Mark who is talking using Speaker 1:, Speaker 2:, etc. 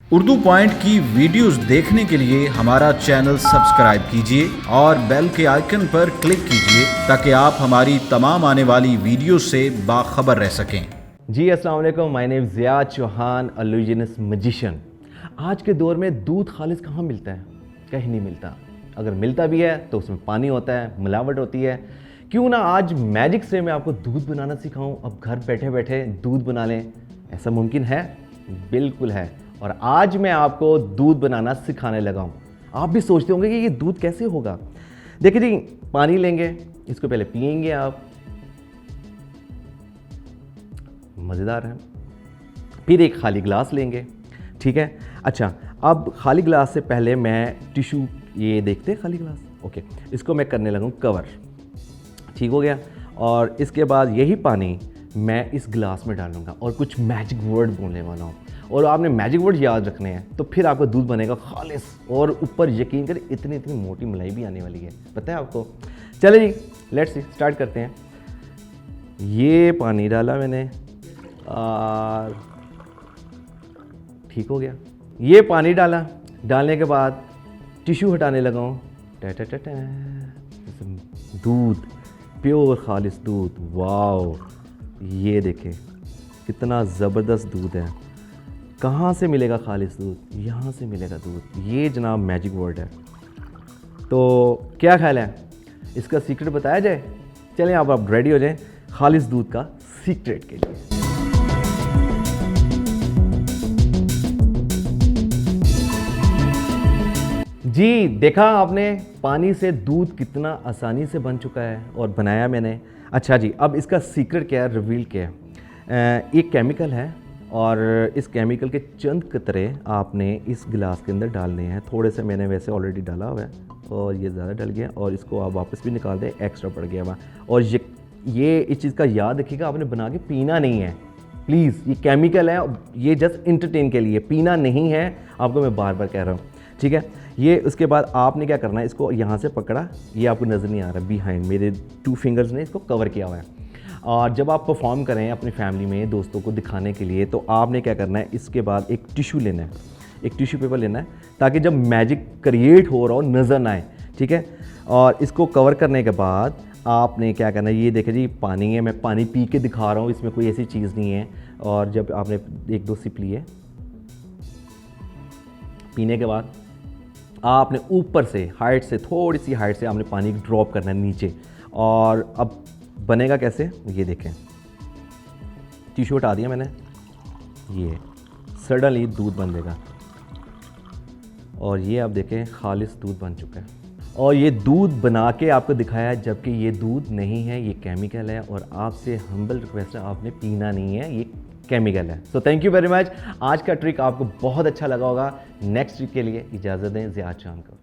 Speaker 1: Urdu point की videos देखने के लिए हमारा चैनल सब्सक्राइब कीजिए और बेल के आइकन पर क्लिक कीजिए ताकि आप हमारी तमाम आने वाली वीडियो से बाखबर रह सकें।
Speaker 2: जी अस्सलाम वालेकुम, my name Zia Chauhan, illusionist magician. आज के दौर में दूध खालिस कहाँ मिलता है? कहीं नहीं मिलता। अगर मिलता भी है तो उसमें पानी होता है, मिलावट होती है। क्यों ना आज मैजिक से मैं आपको दूध बनाना सिखाऊं। अब घर बैठे बैठे दूध बना लें, ऐसा मुमकिन है? बिल्कुल है। और आज मैं आपको दूध बनाना सिखाने लगा हूँ। आप भी सोचते होंगे कि ये दूध कैसे होगा। देखिए जी, पानी लेंगे, इसको पहले पिएंगे आप, मज़ेदार है। फिर एक खाली गिलास लेंगे, ठीक है। अच्छा, अब खाली गिलास से पहले मैं टिशू, ये देखते हैं खाली गिलास, ओके, इसको मैं करने लगूँ कवर, ठीक हो गया। और इसके बाद यही पानी मैं इस गिलास में डालूंगा और कुछ मैजिक वर्ड बोलने वाला हूँ। और आपने मैजिक वर्ड याद रखने हैं, तो फिर आपका दूध बनेगा खालिस। और ऊपर यकीन करें इतनी इतनी मोटी मलाई भी आने वाली है, पता है आपको। चले जी, लेट्स सी, स्टार्ट करते हैं। ये पानी डाला मैंने और ठीक हो गया। ये पानी डाला, डालने के बाद टिश्यू हटाने लगा हूँ। दूध, प्योर खालिस दूध, वाओ, ये देखें कितना ज़बरदस्त दूध है। कहाँ से मिलेगा खालिस दूध? यहाँ से मिलेगा दूध। ये जनाब मैजिक वर्ड है। तो क्या ख्याल है, इसका सीक्रेट बताया जाए? चलें आप रेडी हो जाएं खालिस दूध का सीक्रेट के लिए। जी, देखा आपने पानी से दूध कितना आसानी से बन चुका है और बनाया मैंने। अच्छा जी, अब इसका सीक्रेट क्या है, रिवील क्या है। एक केमिकल है और इस केमिकल के चंद कतरे आपने इस गिलास के अंदर डालने हैं। थोड़े से मैंने वैसे ऑलरेडी डाला हुआ है और ये ज़्यादा डल गया, और इसको आप वापस भी निकाल दें, एक्स्ट्रा पड़ गया हुआ। और ये इस चीज़ का याद रखिएगा, आपने बना के पीना नहीं है प्लीज़। ये केमिकल है, ये जस्ट इंटरटेन के लिए, पीना नहीं है, आपको मैं बार बार कह रहा हूँ, ठीक है। ये उसके बाद आपने क्या करना है, इसको यहाँ से पकड़ा, ये आपको नज़र नहीं आ रहा, बिहाइंड मेरे 2 फिंगर्स ने इसको कवर किया हुआ है। और जब आप परफॉर्म करें अपनी फैमिली में, दोस्तों को दिखाने के लिए, तो आपने क्या करना है, इसके बाद एक टिश्यू लेना है, एक टिश्यू पेपर लेना है, ताकि जब मैजिक क्रिएट हो रहा हो नज़र ना आए, ठीक है। और इसको कवर करने के बाद आपने क्या करना है, ये देखें जी पानी है, मैं पानी पी के दिखा रहा हूँ, इसमें कोई ऐसी चीज़ नहीं है। और जब आपने 1-2 सिप लिए, पीने के बाद आपने ऊपर से हाइट से, थोड़ी सी हाइट से आपने पानी ड्रॉप करना है नीचे। और अब बनेगा कैसे, ये देखें, टिश्यू हटा दिया मैंने, ये सडनली दूध बन जाएगा। और ये आप देखें खालिस दूध बन चुका है। और ये दूध बना के आपको दिखाया है, जबकि ये दूध नहीं है, ये केमिकल है। और आपसे हम्बल रिक्वेस्ट है, आपने पीना नहीं है, ये केमिकल है। So thank you very much. आज का ट्रिक आपको बहुत अच्छा लगा होगा। नेक्स्ट ट्रिक के लिए इजाज़त दें ज़िया चौहान को।